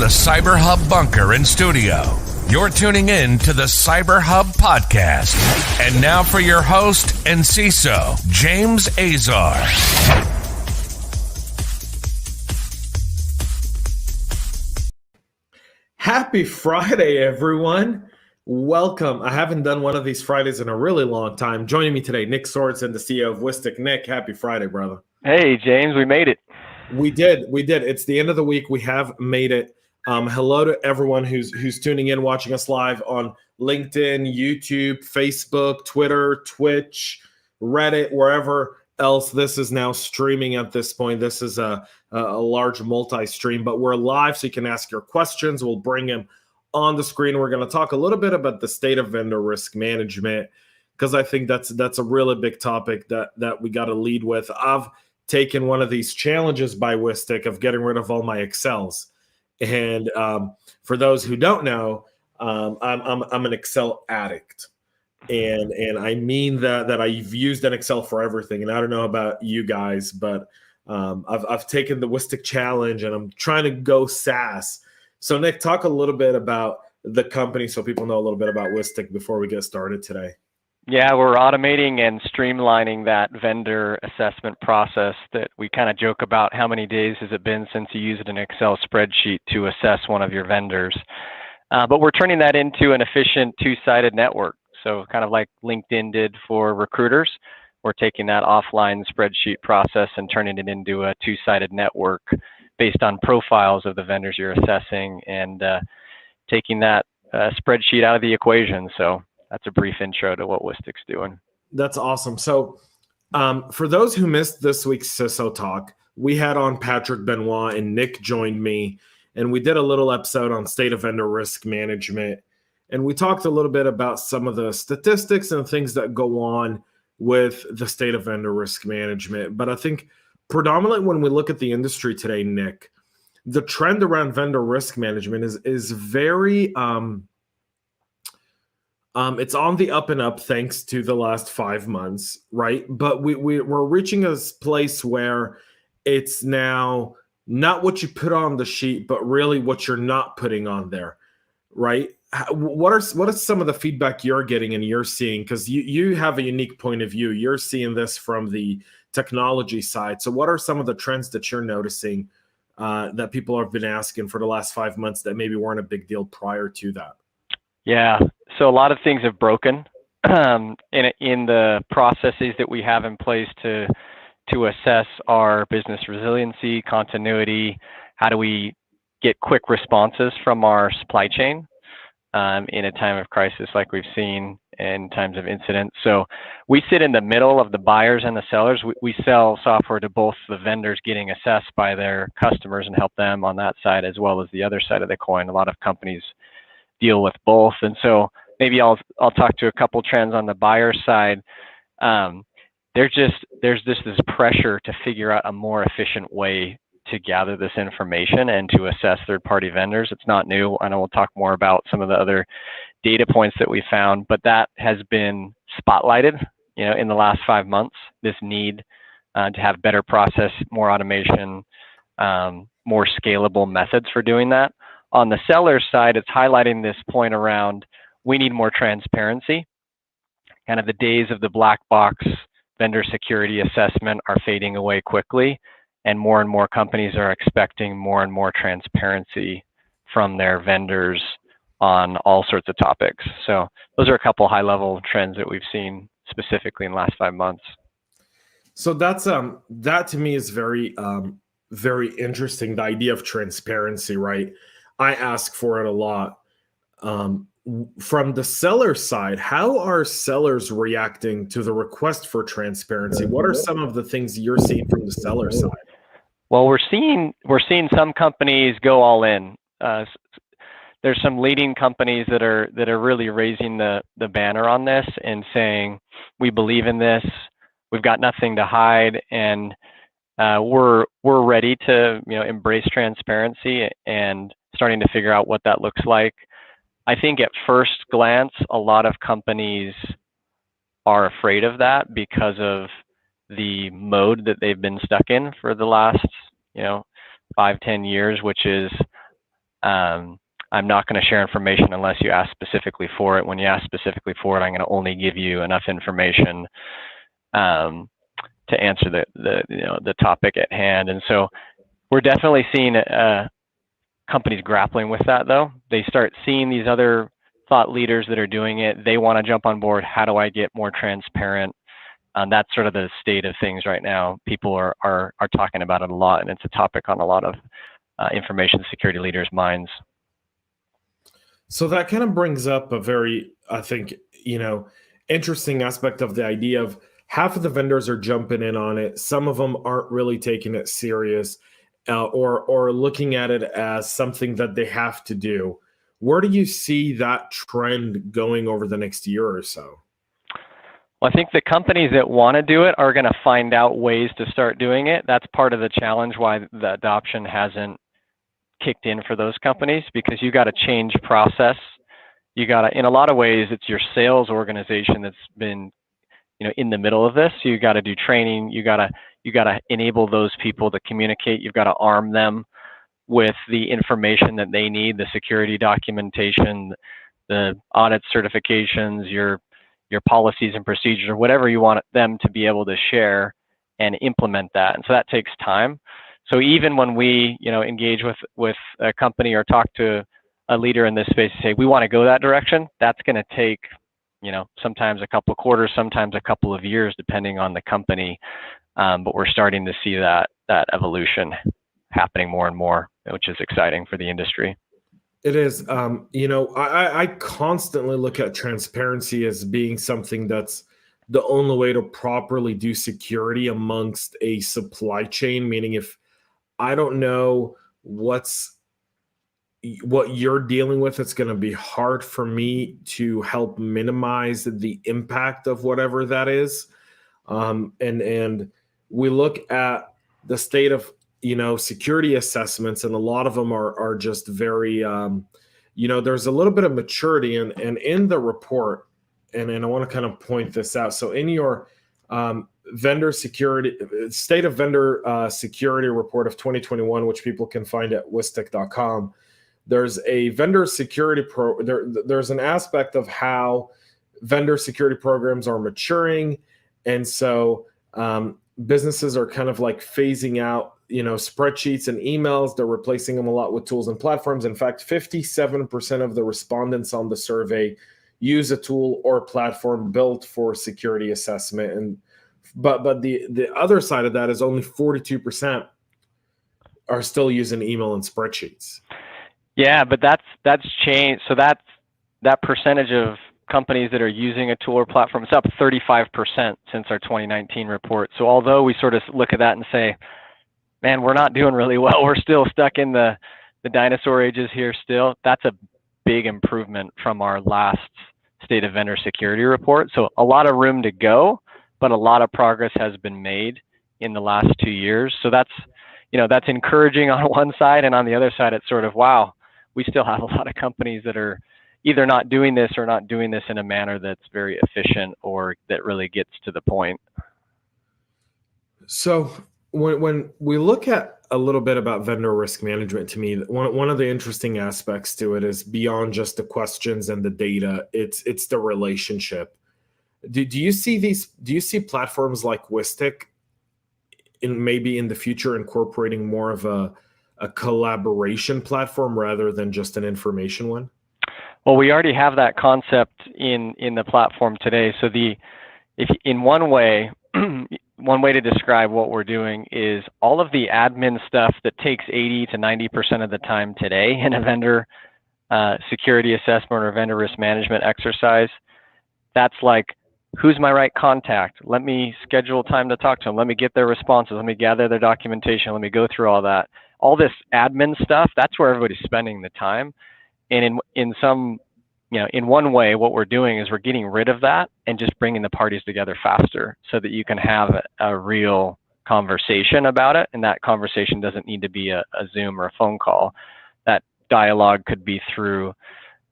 the CyberHub bunker and studio, you're tuning in to the CyberHub podcast. And now for your host and CISO, James Azar. Happy Friday, everyone. Welcome. I haven't done one of these Fridays in a really long time. Joining me today, Nick Sorensen, the CEO of Whistic. Nick, happy Friday, brother. Hey, James, we made it. We did. It's the end of the week. We have made it. Hello to everyone who's tuning in, watching us live on LinkedIn, YouTube, Facebook, Twitter, Twitch, Reddit, wherever else this is now streaming at this point. This is a large multi-stream, but we're live, so you can ask your questions. We'll bring them on the screen. We're going to talk a little bit about the state of vendor risk management, because I think that's a really big topic that we got to lead with. I've taken one of these challenges by Whistic of getting rid of all my Excels. And for those who don't know, I'm an Excel addict. And I mean that I've used an Excel for everything. And I don't know about you guys, but I've taken the Whistic challenge and I'm trying to go SaaS. So Nick, talk a little bit about the company so people know a little bit about Whistic before we get started today. Yeah, we're automating and streamlining that vendor assessment process that we kind of joke about. How many days has it been since you used an Excel spreadsheet to assess one of your vendors? But we're turning that into an efficient two-sided network. So kind of like LinkedIn did for recruiters, we're taking that offline spreadsheet process and turning it into a two-sided network based on profiles of the vendors you're assessing and taking that spreadsheet out of the equation. So that's a brief intro to what Whistic's doing. That's awesome. So for those who missed this week's CISO talk, we had on Patrick Benoit and Nick joined me, and we did a little episode on state of vendor risk management. And we talked a little bit about some of the statistics and things that go on with the state of vendor risk management. But I think predominantly when we look at the industry today, Nick, the trend around vendor risk management is very, it's on the up and up thanks to the last 5 months, right? But we're reaching a place where it's now not what you put on the sheet, but really what you're not putting on there, right? What are some of the feedback you're getting and you're seeing? Because you have a unique point of view. You're seeing this from the technology side. So what are some of the trends that you're noticing that people have been asking for the last 5 months that maybe weren't a big deal prior to that? Yeah, so a lot of things have broken in the processes that we have in place to assess our business resiliency, continuity. How do we get quick responses from our supply chain in a time of crisis like we've seen in times of incident? So we sit in the middle of the buyers and the sellers. We sell software to both the vendors getting assessed by their customers and help them on that side, as well as the other side of the coin. A lot of companies deal with both. And so maybe I'll talk to a couple trends on the buyer side. There's just this pressure to figure out a more efficient way to gather this information and to assess third-party vendors. It's not new. I know we'll talk more about some of the other data points that we found, but that has been spotlighted, in the last 5 months, this need to have better process, more automation, more scalable methods for doing that. On the seller side, it's highlighting this point around we need more transparency. Kind of the days of the black box vendor security assessment are fading away quickly, and more companies are expecting more and more transparency from their vendors on all sorts of topics. So those are a couple high-level trends that we've seen specifically in the last 5 months. So that's that to me is very very interesting. The idea of transparency, right? I ask for it a lot. From the seller side, how are sellers reacting to the request for transparency? What are some of the things you're seeing from the seller side? Well, we're seeing some companies go all in. There's some leading companies that are really raising the banner on this and saying, we believe in this, we've got nothing to hide, and we're ready to embrace transparency and starting to figure out what that looks like. I think at first glance, a lot of companies are afraid of that because of the mode that they've been stuck in for the last 5-10 years, which is I'm not going to share information unless you ask specifically for it. When you ask specifically for it, I'm going to only give you enough information to answer the topic at hand. And so we're definitely seeing companies grappling with that, though. They start seeing these other thought leaders that are doing it. They want to jump on board. How do I get more transparent? That's sort of the state of things right now. People are talking about it a lot, and it's a topic on a lot of information security leaders' minds. So that kind of brings up a very, I think, interesting aspect of the idea of half of the vendors are jumping in on it. Some of them aren't really taking it serious or looking at it as something that they have to do. Where do you see that trend going over the next year or so? Well, I think the companies that want to do it are going to find out ways to start doing it. That's part of the challenge why the adoption hasn't kicked in for those companies, because you got to change process. You got to, in a lot of ways, it's your sales organization that's been, in the middle of this. You got to do training. You got to enable those people to communicate. You've got to arm them with the information that they need, the security documentation, the audit certifications, your policies and procedures, or whatever you want them to be able to share and implement that. And so that takes time. So even when we, engage with a company or talk to a leader in this space and say, we want to go that direction, that's going to take, sometimes a couple of quarters, sometimes a couple of years, depending on the company. But we're starting to see that evolution happening more and more, which is exciting for the industry. It is. I constantly look at transparency as being something that's the only way to properly do security amongst a supply chain, meaning if I don't know what you're dealing with, it's going to be hard for me to help minimize the impact of whatever that is. And we look at the state of, security assessments, and a lot of them are just very, there's a little bit of maturity and in the report, and I want to kind of point this out. So in your vendor security, state of vendor security report of 2021, which people can find at whistic.com, there's a vendor security there's an aspect of how vendor security programs are maturing. And so businesses are kind of like phasing out, spreadsheets and emails. They're replacing them a lot with tools and platforms. In fact, 57% of the respondents on the survey use a tool or platform built for security assessment. And but the other side of that is only 42% are still using email and spreadsheets. Yeah, but that's changed. So that percentage of companies that are using a tool or platform, it's up 35% since our 2019 report. So although we sort of look at that and say, man, we're not doing really well, we're still stuck in the dinosaur ages here still, that's a big improvement from our last state of vendor security report. So a lot of room to go, but a lot of progress has been made in the last 2 years. So that's encouraging on one side, and on the other side, it's sort of, wow, we still have a lot of companies that are either not doing this or not doing this in a manner that's very efficient or that really gets to the point. So when we look at a little bit about vendor risk management, to me, one of the interesting aspects to it is beyond just the questions and the data, it's the relationship. Do you see platforms like Whistic maybe in the future incorporating more of a collaboration platform rather than just an information one? Well, we already have that concept in the platform today. So if in one way to describe what we're doing is all of the admin stuff that takes 80 to 90% of the time today in a vendor security assessment or vendor risk management exercise. That's like, who's my right contact? Let me schedule time to talk to them. Let me get their responses. Let me gather their documentation. Let me go through all that. All this admin stuff, that's where everybody's spending the time. And in one way, what we're doing is we're getting rid of that and just bringing the parties together faster so that you can have a real conversation about it. And that conversation doesn't need to be a Zoom or a phone call. That dialogue could be through,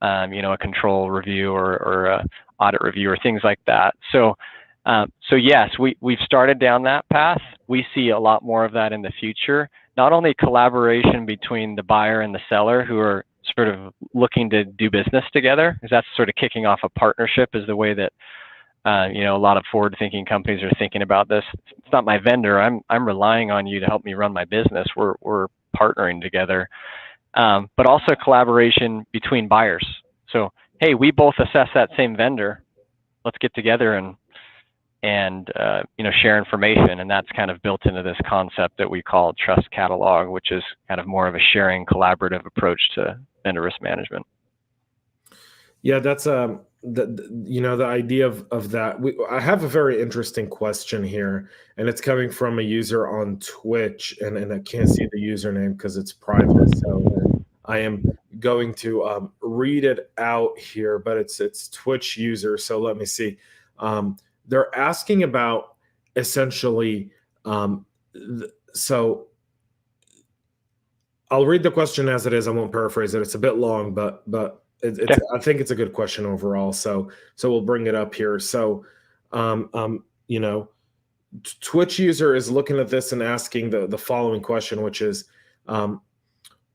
a control review or a audit review or things like that. So yes, we've started down that path. We see a lot more of that in the future. Not only collaboration between the buyer and the seller who are sort of looking to do business together, because that's sort of kicking off a partnership, is the way that a lot of forward-thinking companies are thinking about this. It's not my vendor. I'm relying on you to help me run my business. We're partnering together, but also collaboration between buyers. So, hey, we both assess that same vendor. Let's get together and share information, and that's kind of built into this concept that we call trust catalog, which is kind of more of a sharing, collaborative approach to vendor risk management. Yeah, that's the idea of that. I have a very interesting question here, and it's coming from a user on Twitch, and I can't see the username because it's private. So I am going to read it out here, but it's Twitch user. So let me see. They're asking about essentially. So I'll read the question as it is. I won't paraphrase it. It's a bit long, but I think it's a good question overall. So we'll bring it up here. So, Twitch user is looking at this and asking the following question, which is,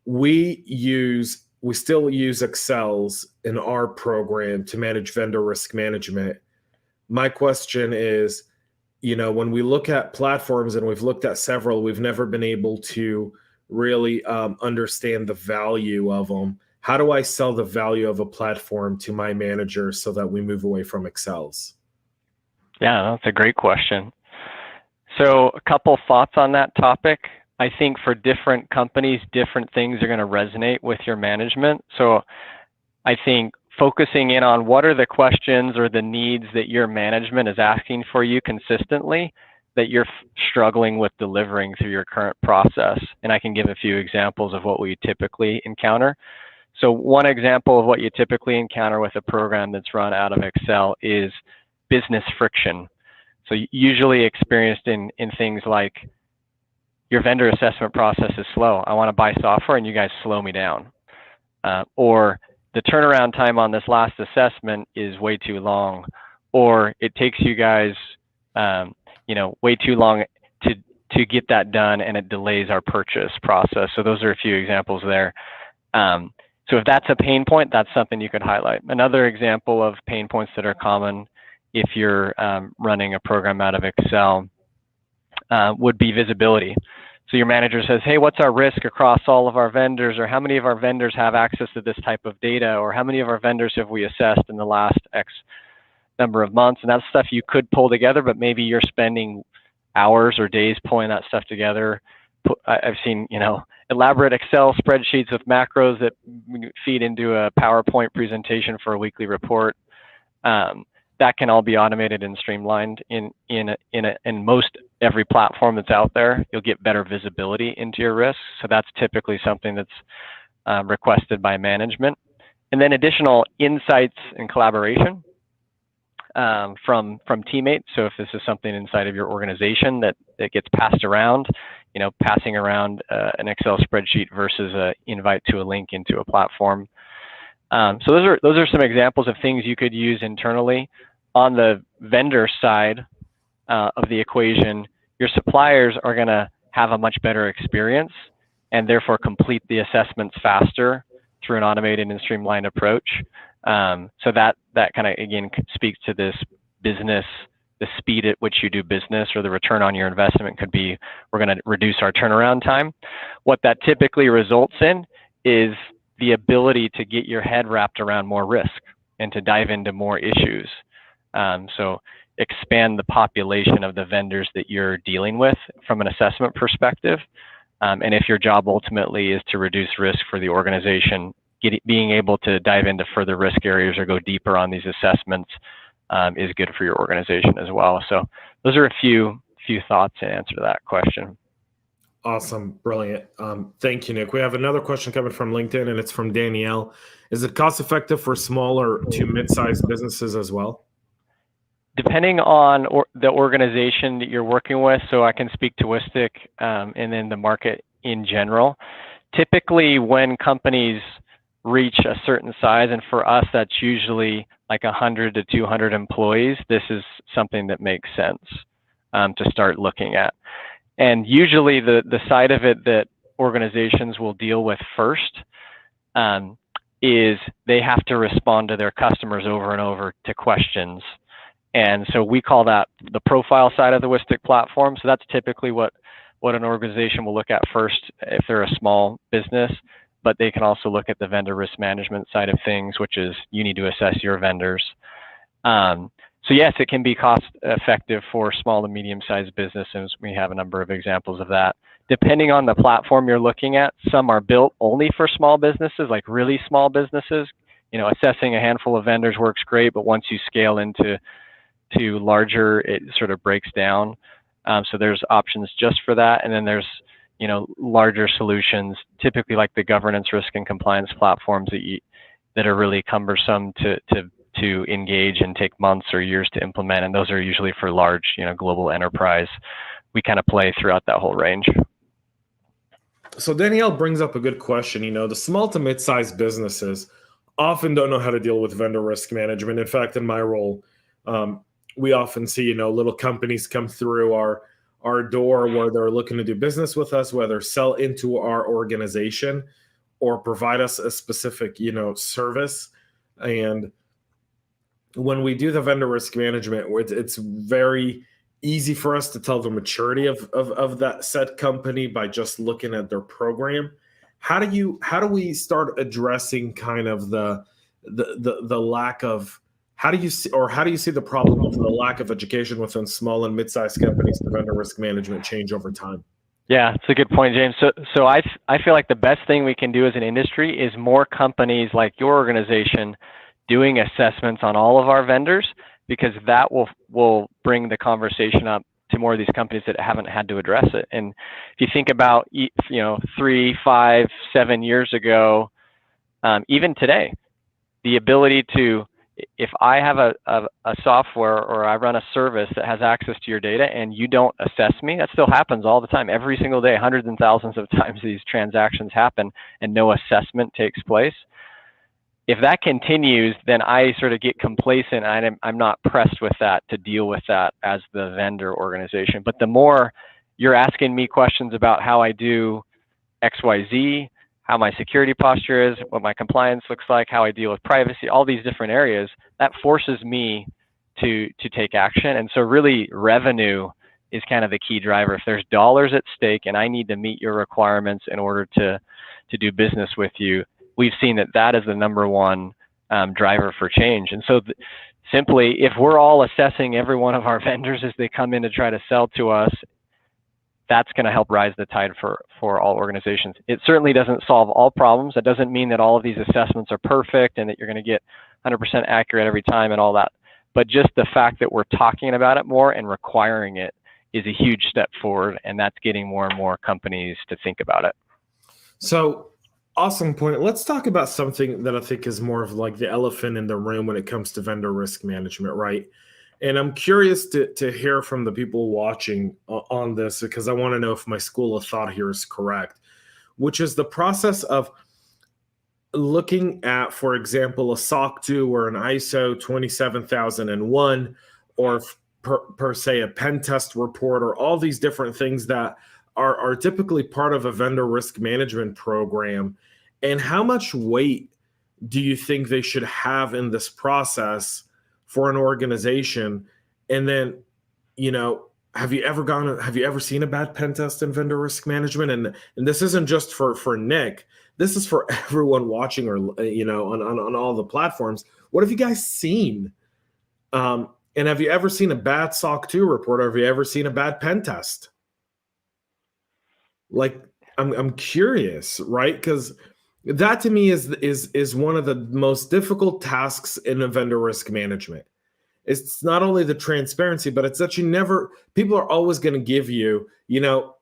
we still use Excels in our program to manage vendor risk management. My question is, when we look at platforms, and we've looked at several, we've never been able to really understand the value of them. How do I sell the value of a platform to my manager so that we move away from Excels? Yeah, that's a great question. So a couple thoughts on that topic. I think for different companies, different things are going to resonate with your management. So I think focusing in on what are the questions or the needs that your management is asking for you consistently that you're struggling with delivering through your current process. And I can give a few examples of what we typically encounter. So one example of what you typically encounter with a program that's run out of Excel is business friction. So usually experienced in things like, your vendor assessment process is slow. I want to buy software and you guys slow me down. Or the turnaround time on this last assessment is way too long. Or it takes you guys way too long to get that done, and it delays our purchase process. So those are a few examples there. So if that's a pain point, that's something you could highlight. Another example of pain points that are common if you're running a program out of Excel would be visibility. So your manager says, hey, what's our risk across all of our vendors? Or how many of our vendors have access to this type of data? Or how many of our vendors have we assessed in the last X number of months? And that's stuff you could pull together, but maybe you're spending hours or days pulling that stuff together. I've seen, elaborate Excel spreadsheets with macros that feed into a PowerPoint presentation for a weekly report. That can all be automated and streamlined in most every platform that's out there. You'll get better visibility into your risks. So that's typically something that's requested by management. And then additional insights and collaboration from teammates. So if this is something inside of your organization that gets passed around, passing around an Excel spreadsheet versus an invite to a link into a platform. So those are some examples of things you could use internally. On the vendor side of the equation, your suppliers are going to have a much better experience and therefore complete the assessments faster through an automated and streamlined approach. So that kind of, again, speaks to this business, the speed at which you do business, or the return on your investment could be, we're going to reduce our turnaround time. What that typically results in is the ability to get your head wrapped around more risk and to dive into more issues. So expand the population of the vendors that you're dealing with from an assessment perspective. And if your job ultimately is to reduce risk for the organization, being able to dive into further risk areas or go deeper on these assessments is good for your organization as well. So those are a few thoughts to answer that question. Awesome. Brilliant. Thank you, Nick. We have another question coming from LinkedIn, and it's from Danielle. Is it cost effective for smaller to mid-sized businesses as well? Depending on the organization that you're working with, so I can speak to Whistic and then the market in general. Typically, when companies reach a certain size, and for us, that's usually like 100 to 200 employees, this is something that makes sense to start looking at. And usually the side of it that organizations will deal with first is they have to respond to their customers over and over to questions. And so we call that the profile side of the Whistic platform. So that's typically what an organization will look at first if they're a small business, but they can also look at the vendor risk management side of things, which is you need to assess your vendors. So yes, it can be cost effective for small to medium-sized businesses. We have a number of examples of that. Depending on the platform you're looking at, some are built only for small businesses, like really small businesses. You know, assessing a handful of vendors works great, but once you scale into larger, it sort of breaks down. So there's options just for that. And then there's, you know, larger solutions, typically like the governance, risk, and compliance platforms that are really cumbersome to engage and take months or years to implement. And those are usually for large, you know, global enterprise. We kind of play throughout that whole range. So Danielle brings up a good question. You know, the small to mid-sized businesses often don't know how to deal with vendor risk management. In fact, in my role, we often see, you know, little companies come through our door where they're looking to do business with us, whether sell into our organization or provide us a specific, you know, service. And when we do the vendor risk management, it's very easy for us to tell the maturity of that said company by just looking at their program. How do we start addressing kind of the lack of, how do you see the problem of the lack of education within small and mid-sized companies to vendor risk management change over time? Yeah, it's a good point, James. So I feel like the best thing we can do as an industry is more companies like your organization doing assessments on all of our vendors, because that will bring the conversation up to more of these companies that haven't had to address it. And if you think about, you know, 3, 5, 7 years ago, even today, the ability to, if I have a software or I run a service that has access to your data and you don't assess me, that still happens all the time, every single day, hundreds and thousands of times these transactions happen and no assessment takes place. If that continues, then I sort of get complacent. I'm not pressed with that to deal with that as the vendor organization. But the more you're asking me questions about how I do XYZ, how my security posture is, what my compliance looks like, how I deal with privacy, all these different areas, that forces me to take action. And so really revenue is kind of the key driver. If there's dollars at stake and I need to meet your requirements in order to do business with you, we've seen that is the number one driver for change. And so simply, if we're all assessing every one of our vendors as they come in to try to sell to us, that's going to help rise the tide for all organizations. It certainly doesn't solve all problems. That doesn't mean that all of these assessments are perfect and that you're going to get 100% accurate every time and all that. But just the fact that we're talking about it more and requiring it is a huge step forward, and that's getting more and more companies to think about it. So, awesome point. Let's talk about something that I think is more of like the elephant in the room when it comes to vendor risk management, right? And I'm curious to hear from the people watching on this, because I want to know if my school of thought here is correct, which is the process of looking at, for example, a SOC 2 or an ISO 27001, or per se a pen test report, or all these different things that are typically part of a vendor risk management program. And how much weight do you think they should have in this process for an organization? And then, you know, have you ever seen a bad pen test in vendor risk management? And this isn't just for Nick. This is for everyone watching, or, you know, on all the platforms. What have you guys seen? And have you ever seen a bad SOC 2 report, or have you ever seen a bad pen test? Like, I'm curious, right? Because that to me is one of the most difficult tasks in a vendor risk management. It's not only the transparency, but it's that people are always going to give you, you know,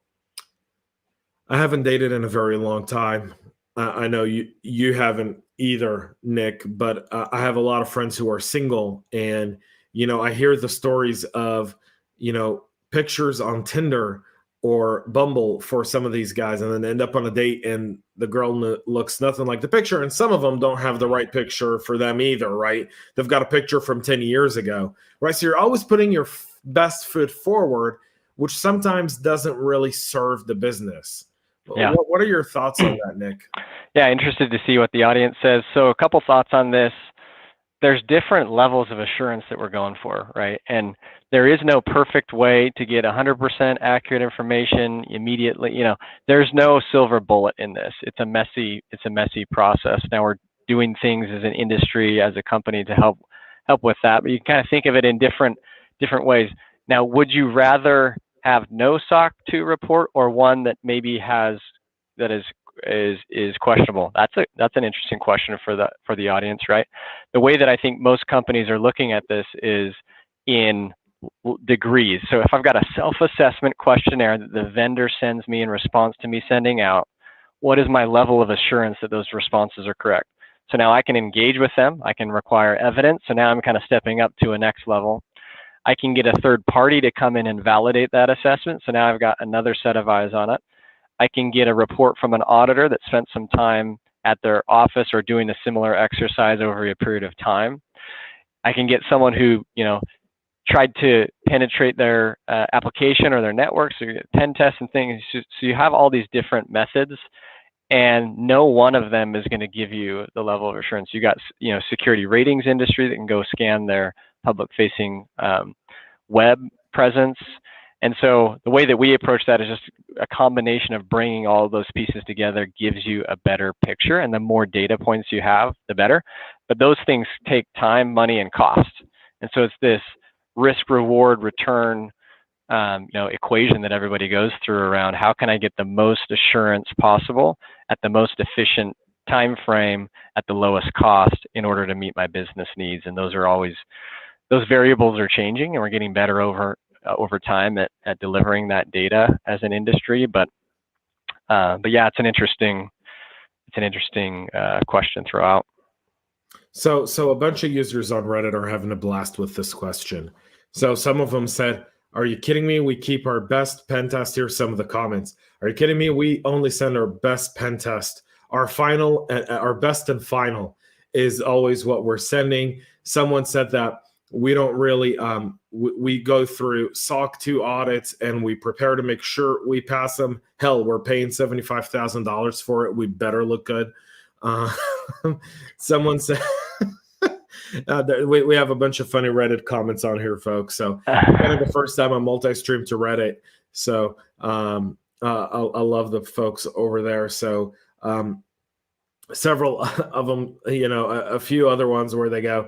I haven't dated in a very long time. I know you haven't either, Nick, but I have a lot of friends who are single, and, you know, I hear the stories of, you know, pictures on Tinder or Bumble for some of these guys, and then end up on a date and the girl looks nothing like the picture. And some of them don't have the right picture for them either, right? They've got a picture from 10 years ago, right? So you're always putting your best foot forward, which sometimes doesn't really serve the business. Yeah. What are your thoughts on that, Nick? Yeah, interested to see what the audience says. So a couple thoughts on this. There's different levels of assurance that we're going for, right? And there is no perfect way to get 100% accurate information immediately. There's no silver bullet in this. It's a messy process. Now we're doing things as an industry, as a company to help with that, but you kind of think of it in different ways. Now, would you rather have no SOC 2 report or one that maybe is questionable? That's an interesting question for the audience, right? The way that I think most companies are looking at this is in degrees. So if I've got a self-assessment questionnaire that the vendor sends me in response to me sending out, what is my level of assurance that those responses are correct? So now I can engage with them. I can require evidence. So now I'm kind of stepping up to a next level. I can get a third party to come in and validate that assessment. So now I've got another set of eyes on it. I can get a report from an auditor that spent some time at their office or doing a similar exercise over a period of time. I can get someone who, tried to penetrate their application or their network, so you get pen tests and things. So you have all these different methods, and no one of them is going to give you the level of assurance. You got, security ratings industry that can go scan their public-facing web presence. And so the way that we approach that is just a combination of bringing all of those pieces together gives you a better picture, and the more data points you have, the better. But those things take time, money, and cost. And so it's this risk, reward, return, equation that everybody goes through around how can I get the most assurance possible at the most efficient time frame at the lowest cost in order to meet my business needs. And those variables are changing, and we're getting better over time at delivering that data as an industry. But yeah, it's an interesting question throughout. So a bunch of users on Reddit are having a blast with this question. So some of them said, "Are you kidding me? We keep our best pen test." Here's some of the comments. "Are you kidding me? We only send our best pen test. Our best and final is always what we're sending." Someone said that we don't really, we go through SOC 2 audits and we prepare to make sure we pass them. Hell, we're paying $75,000 for it. We better look good. Someone said, we have a bunch of funny Reddit comments on here, folks. So kind of the first time I'm multi-streamed to Reddit. So I love the folks over there. So several of them, a few other ones where they go,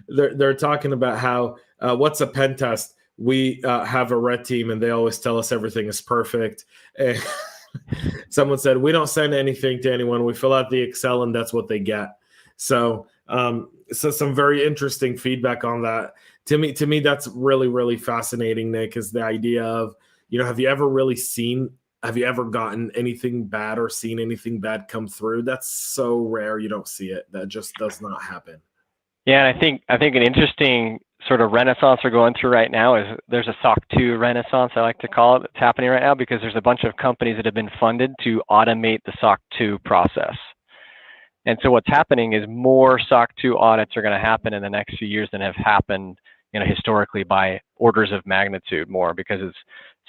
they're talking about how what's a pen test? We have a red team and they always tell us everything is perfect. And someone said, "We don't send anything to anyone. We fill out the Excel and that's what they get." So some very interesting feedback on that. To me, that's really, really fascinating, Nick, is the idea of, have you ever gotten anything bad or seen anything bad come through? That's so rare. You don't see it. That just does not happen. Yeah, I think an interesting sort of renaissance we're going through right now is there's a SOC 2 renaissance, I like to call it, that's happening right now because there's a bunch of companies that have been funded to automate the SOC 2 process. And so what's happening is more SOC 2 audits are going to happen in the next few years than have happened, historically by orders of magnitude more, because it's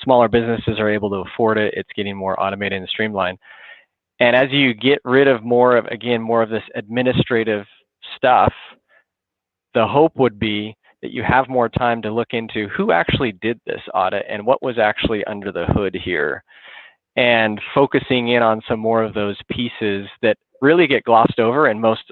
smaller businesses are able to afford it. It's getting more automated and streamlined. And as you get rid of more of this administrative stuff, the hope would be that you have more time to look into who actually did this audit and what was actually under the hood here, and focusing in on some more of those pieces that really get glossed over in most,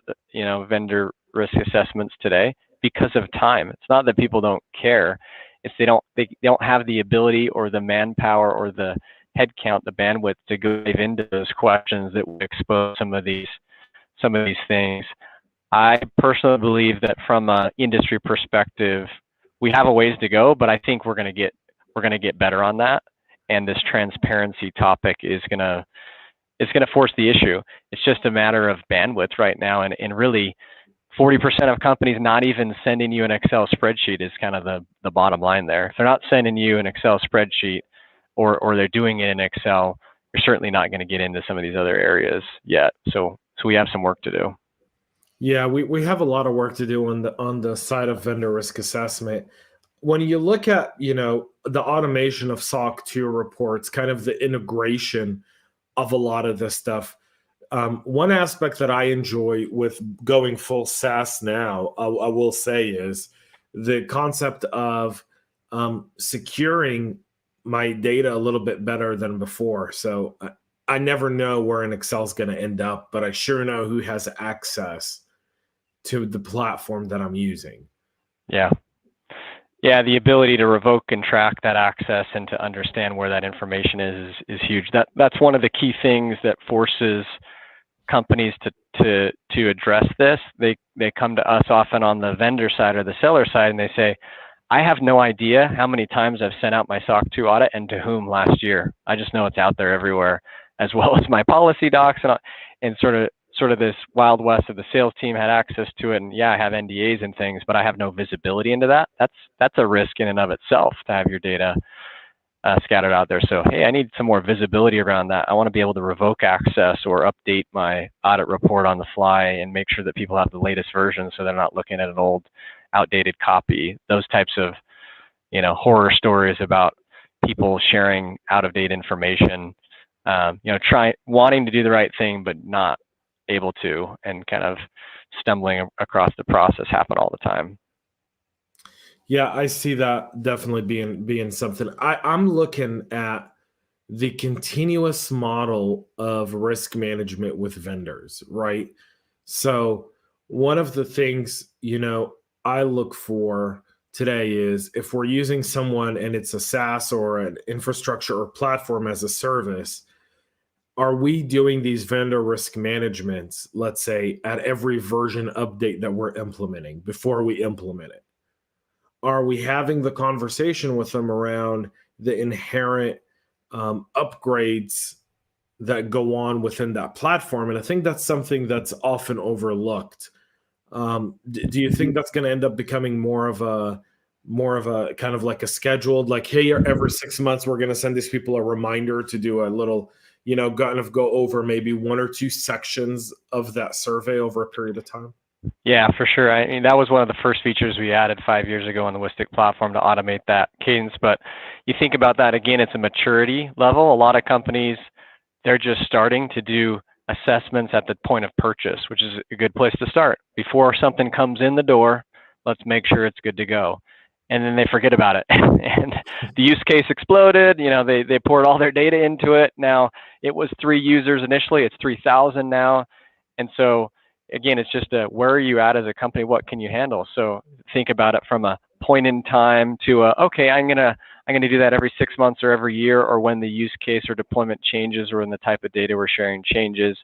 vendor risk assessments today because of time. It's not that people don't care. It's they don't have the ability or the manpower or the headcount, the bandwidth to go into those questions that would expose some of these things. I personally believe that from an industry perspective, we have a ways to go, but I think we're going to get better on that. And this transparency topic is going to force the issue. It's just a matter of bandwidth right now, and really 40% of companies not even sending you an Excel spreadsheet is kind of the bottom line there. If they're not sending you an Excel spreadsheet or they're doing it in Excel, you're certainly not going to get into some of these other areas yet. So we have some work to do. Yeah, we have a lot of work to do on the side of vendor risk assessment. When you look at, the automation of SOC 2 reports, kind of the integration of a lot of this stuff. One aspect that I enjoy with going full SaaS now, I will say, is the concept of securing my data a little bit better than before. So I never know where an Excel is going to end up, but I sure know who has access to the platform that I'm using. Yeah. Yeah, the ability to revoke and track that access and to understand where that information is huge. That's one of the key things that forces companies to address this. They come to us often on the vendor side or the seller side, and they say, I have no idea how many times I've sent out my SOC 2 audit and to whom last year. I just know it's out there everywhere, as well as my policy docs and sort of this wild west of the sales team had access to it. And yeah, I have NDAs and things, but I have no visibility into that. That's a risk in and of itself to have your data scattered out there. So, hey, I need some more visibility around that. I want to be able to revoke access or update my audit report on the fly and make sure that people have the latest version so they're not looking at an old, outdated copy. Those types of, horror stories about people sharing out-of-date information, wanting to do the right thing, but not able to, and kind of stumbling across the process happen all the time. Yeah, I see that definitely being something. I'm looking at the continuous model of risk management with vendors, right? So one of the things, I look for today is if we're using someone and it's a SaaS or an infrastructure or platform as a service, are we doing these vendor risk managements, let's say, at every version update that we're implementing before we implement it? Are we having the conversation with them around the inherent upgrades that go on within that platform? And I think that's something that's often overlooked. Do you think that's going to end up becoming more of a kind of like a scheduled, like, hey, every 6 months we're going to send these people a reminder to do a little, kind of go over maybe 1 or 2 sections of that survey over a period of time? Yeah, for sure. I mean, that was one of the first features we added 5 years ago on the Whistic platform to automate that cadence. But you think about that, again, it's a maturity level. A lot of companies, they're just starting to do assessments at the point of purchase, which is a good place to start. Before something comes in the door, let's make sure it's good to go. And then they forget about it. And the use case exploded. They poured all their data into it. Now, it was 3 users initially. It's 3,000 now. And so, again, it's just where are you at as a company? What can you handle? So think about it from a point in time to okay, I'm gonna do that every 6 months or every year, or when the use case or deployment changes, or when the type of data we're sharing changes.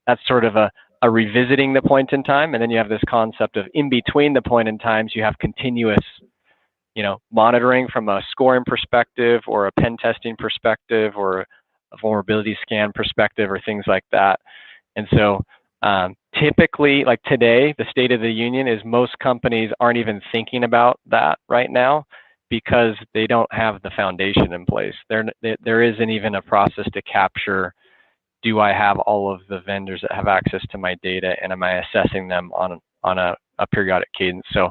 That's sort of a revisiting the point in time. And then you have this concept of in between the point in times, you have continuous, monitoring from a scoring perspective or a pen testing perspective or a vulnerability scan perspective or things like that. And so typically, like today, the state of the union is most companies aren't even thinking about that right now because they don't have the foundation in place. There isn't even a process to capture, do I have all of the vendors that have access to my data, and am I assessing them on a periodic cadence? So,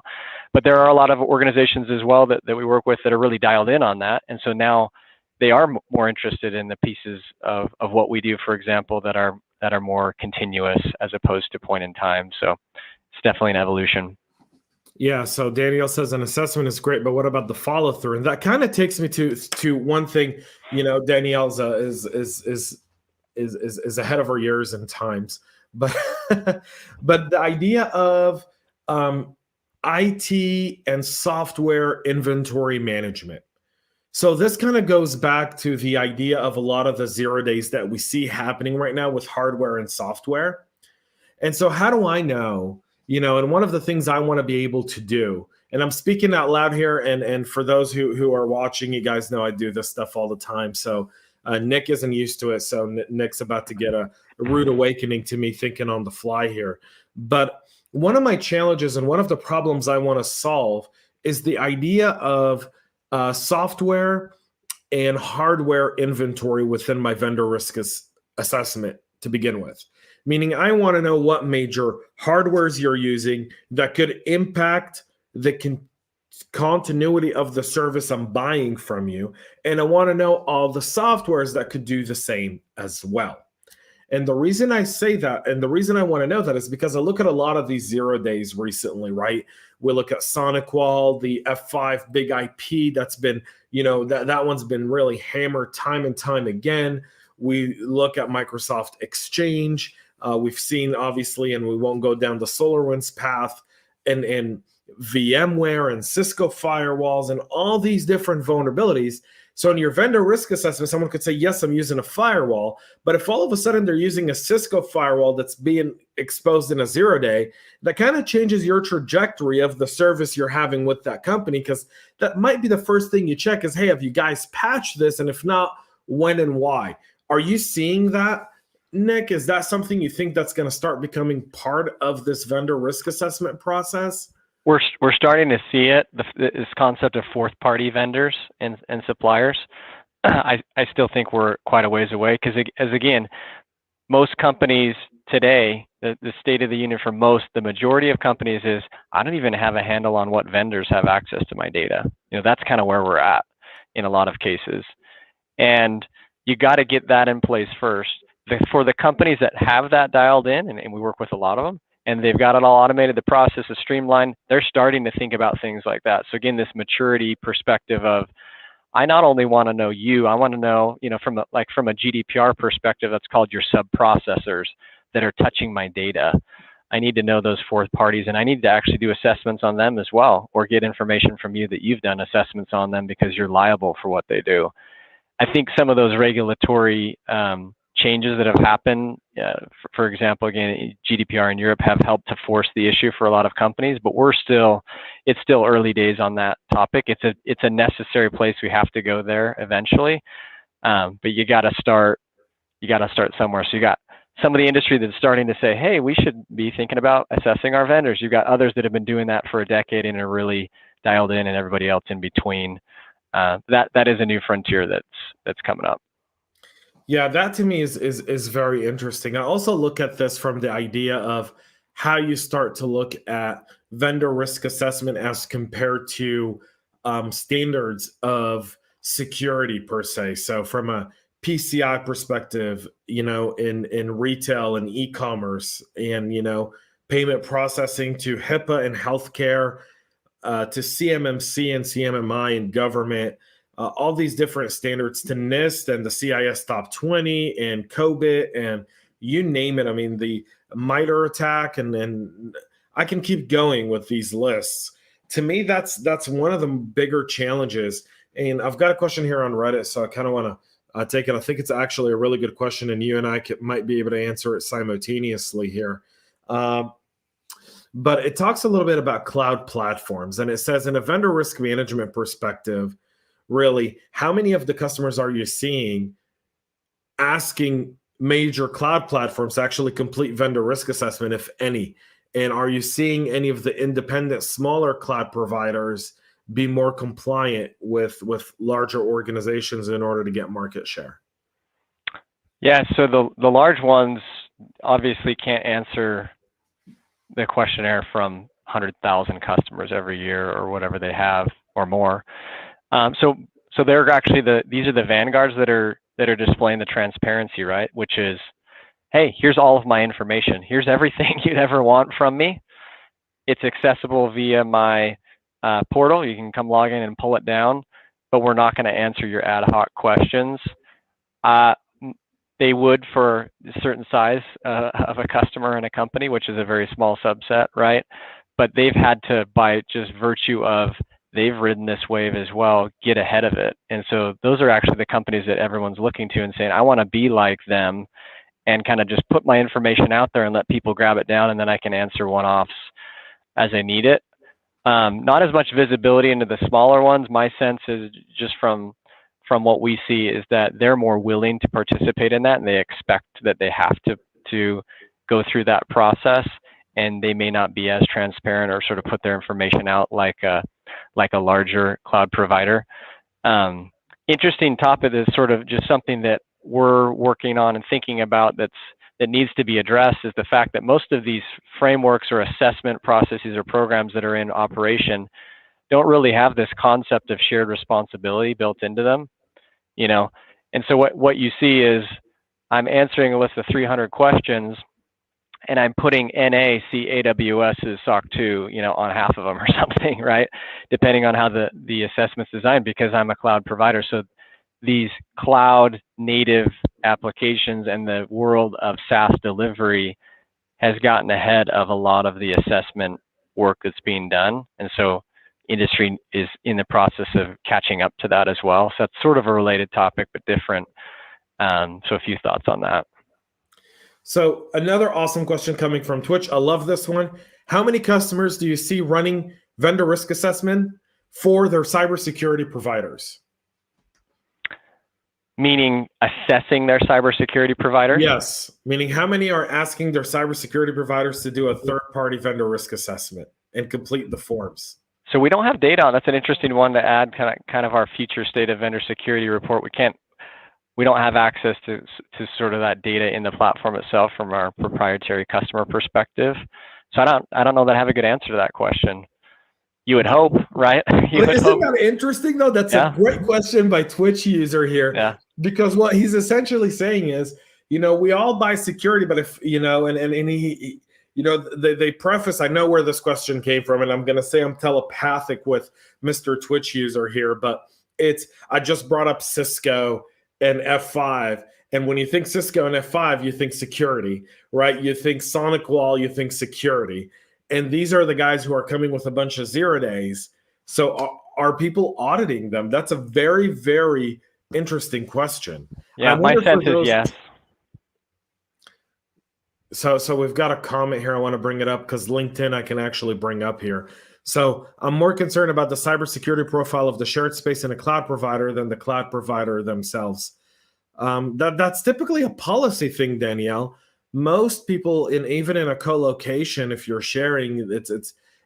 but there are a lot of organizations as well that we work with that are really dialed in on that. And so now they are more interested in the pieces of what we do, for example, that are more continuous as opposed to point in time. So it's definitely an evolution. Yeah. So Danielle says an assessment is great, but what about the follow through? And that kind of takes me to one thing. Danielle's is ahead of her years and times, but but the idea of IT and software inventory management. So this kind of goes back to the idea of a lot of the 0 days that we see happening right now with hardware and software. And so how do I know, and one of the things I want to be able to do, and I'm speaking out loud here, and for those who are watching, you guys know I do this stuff all the time. So Nick isn't used to it. So Nick's about to get a rude awakening to me thinking on the fly here. But one of my challenges and one of the problems I want to solve is the idea of software and hardware inventory within my vendor risk assessment to begin with. Meaning I want to know what major hardwares you're using that could impact the continuity of the service I'm buying from you. And I want to know all the softwares that could do the same as well. And the reason I say that, and the reason I want to know that, is because I look at a lot of these 0 days recently, right? We look at SonicWall, the F5 big IP that's been, that one's been really hammered time and time again. We look at Microsoft Exchange. We've seen, obviously, and we won't go down the SolarWinds path, and VMware and Cisco firewalls and all these different vulnerabilities. So in your vendor risk assessment, someone could say, yes, I'm using a firewall. But if all of a sudden they're using a Cisco firewall that's being exposed in a 0 day, that kind of changes your trajectory of the service you're having with that company, because that might be the first thing you check is, hey, have you guys patched this? And if not, when and why? Are you seeing that, Nick? Is that something you think that's going to start becoming part of this vendor risk assessment process? We're starting to see it, this concept of fourth-party vendors and suppliers. I still think we're quite a ways away, because again, most companies today, the state of the union for the majority of companies is, I don't even have a handle on what vendors have access to my data. That's kind of where we're at in a lot of cases. And you got to get that in place first. For the companies that have that dialed in, and we work with a lot of them, and they've got it all automated, the process is streamlined, they're starting to think about things like that. So again, this maturity perspective of, I not only want to know you, I want to know, from a GDPR perspective, that's called your sub-processors that are touching my data. I need to know those fourth parties, and I need to actually do assessments on them as well, or get information from you that you've done assessments on them because you're liable for what they do. I think some of those regulatory changes that have happened, for example, again, GDPR in Europe have helped to force the issue for a lot of companies, but it's still early days on that topic. It's a necessary place. We have to go there eventually, but you got to start somewhere. So you got some of the industry that's starting to say, hey, we should be thinking about assessing our vendors. You've got others that have been doing that for a decade and are really dialed in, and everybody else in between. That is a new frontier that's coming up. Yeah, that to me is very interesting. I also look at this from the idea of how you start to look at vendor risk assessment as compared to standards of security per se. So from a PCI perspective, in retail and e-commerce, and payment processing, to HIPAA and healthcare, to CMMC and CMMI in government. All these different standards, to NIST and the CIS Top 20 and COBIT, and you name it. I mean, the MITRE attack, and I can keep going with these lists. To me, that's one of the bigger challenges. And I've got a question here on Reddit, so I kind of want to take it. I think it's actually a really good question, and you and I might be able to answer it simultaneously here. But it talks a little bit about cloud platforms, and it says, in a vendor risk management perspective, really, how many of the customers are you seeing asking major cloud platforms to actually complete vendor risk assessment, if any? And are you seeing any of the independent, smaller cloud providers be more compliant with larger organizations in order to get market share? Yeah, so the large ones obviously can't answer the questionnaire from 100,000 customers every year or whatever they have or more. So they're actually these are the vanguards that are displaying the transparency, right? Which is, hey, here's all of my information. Here's everything you'd ever want from me. It's accessible via my portal. You can come log in and pull it down, but we're not going to answer your ad hoc questions. They would for a certain size of a customer in a company, which is a very small subset, right? But they've had to, by just virtue of they've ridden this wave as well, get ahead of it. And so those are actually the companies that everyone's looking to and saying, I want to be like them, and kind of just put my information out there and let people grab it down, and then I can answer one-offs as I need it. Not as much visibility into the smaller ones. My sense is, just from what we see, is that they're more willing to participate in that, and they expect that they have to go through that process, and they may not be as transparent or sort of put their information out like a larger cloud provider. Interesting topic is sort of just something that we're working on and thinking about that needs to be addressed, is the fact that most of these frameworks or assessment processes or programs that are in operation don't really have this concept of shared responsibility built into them, And so what you see is I'm answering a list of 300 questions, and I'm putting NACAWS's SOC 2, on half of them or something, right? Depending on how the assessment's designed, because I'm a cloud provider. So these cloud native applications and the world of SaaS delivery has gotten ahead of a lot of the assessment work that's being done. And so industry is in the process of catching up to that as well. So that's sort of a related topic, but different. So a few thoughts on that. So another awesome question coming from Twitch. I love this one. How many customers do you see running vendor risk assessment for their cybersecurity providers? Meaning assessing their cybersecurity provider? Yes. Meaning how many are asking their cybersecurity providers to do a third-party vendor risk assessment and complete the forms? So we don't have data on. That's an interesting one to add. Kind of our future state of vendor security report. We don't have access to sort of that data in the platform itself from our proprietary customer perspective. So I don't know that I have a good answer to that question. You would hope, right? Isn't that interesting though? That's a great question by Twitch user here. Yeah. Because what he's essentially saying is, we all buy security, but if, and he, they preface, I know where this question came from, and I'm going to say I'm telepathic with Mr. Twitch user here, but I just brought up Cisco and F5. And when you think Cisco and F5, you think security, right? You think SonicWall, you think security. And these are the guys who are coming with a bunch of 0 days. So are people auditing them? That's a very, very interesting question. Yeah, my sense is yes. So we've got a comment here. I want to bring it up because LinkedIn I can actually bring up here. So I'm more concerned about the cybersecurity profile of the shared space in a cloud provider than the cloud provider themselves. That's typically a policy thing, Danielle. Most people, even in a co-location, if you're sharing,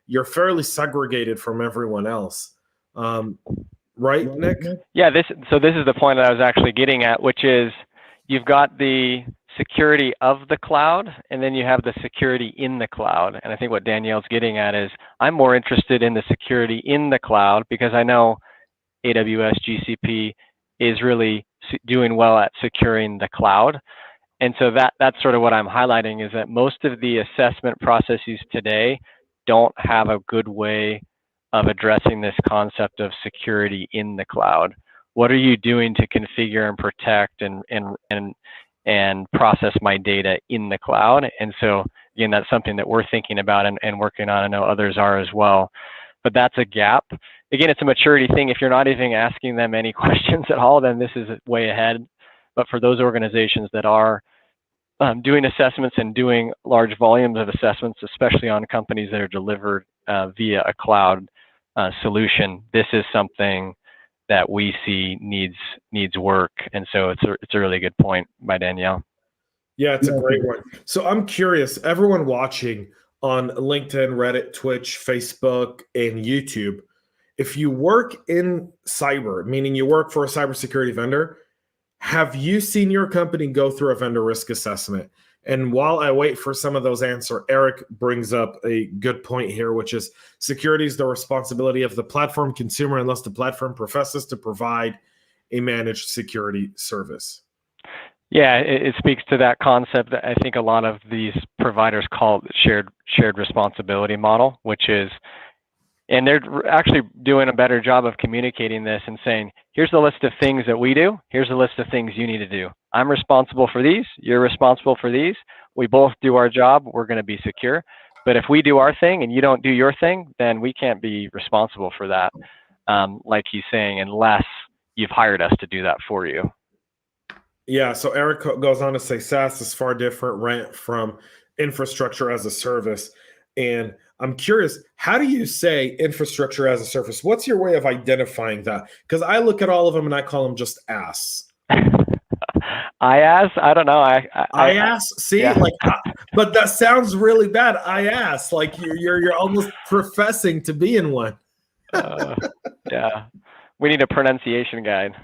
you're fairly segregated from everyone else, right, Nick? Yeah. This is the point that I was actually getting at, which is you've got the security of the cloud, and then you have the security in the cloud. And I think what Danielle's getting at is I'm more interested in the security in the cloud because I know AWS, GCP is really doing well at securing the cloud. And so that's sort of what I'm highlighting, is that most of the assessment processes today don't have a good way of addressing this concept of security in the cloud. What are you doing to configure and protect and process my data in the cloud? And so again, that's something that we're thinking about and working on. I know others are as well, but that's a gap. Again, it's a maturity thing. If you're not even asking them any questions at all, then this is way ahead. But for those organizations that are doing assessments and doing large volumes of assessments, especially on companies that are delivered via a cloud solution, this is something that we see needs work. And so it's a really good point by Danielle. Yeah, it's a great one. So I'm curious, everyone watching on LinkedIn, Reddit, Twitch, Facebook, and YouTube, if you work in cyber, meaning you work for a cybersecurity vendor, have you seen your company go through a vendor risk assessment? And while I wait for some of those answers, Eric brings up a good point here, which is security is the responsibility of the platform consumer unless the platform professes to provide a managed security service. Yeah, it speaks to that concept that I think a lot of these providers call shared responsibility model, which is, and they're actually doing a better job of communicating this and saying, here's the list of things that we do. Here's a list of things you need to do. I'm responsible for these. You're responsible for these. We both do our job. We're going to be secure. But if we do our thing and you don't do your thing, then we can't be responsible for that. Like he's saying, unless you've hired us to do that for you. Yeah. So Eric goes on to say SaaS is far different, right, from infrastructure as a service. And I'm curious, how do you say infrastructure as a service? What's your way of identifying that? Because I look at all of them and I call them just ass. IaaS? I don't know. IaaS? See, yeah. But that sounds really bad. IaaS, like you're almost professing to be in one. Yeah. We need a pronunciation guide.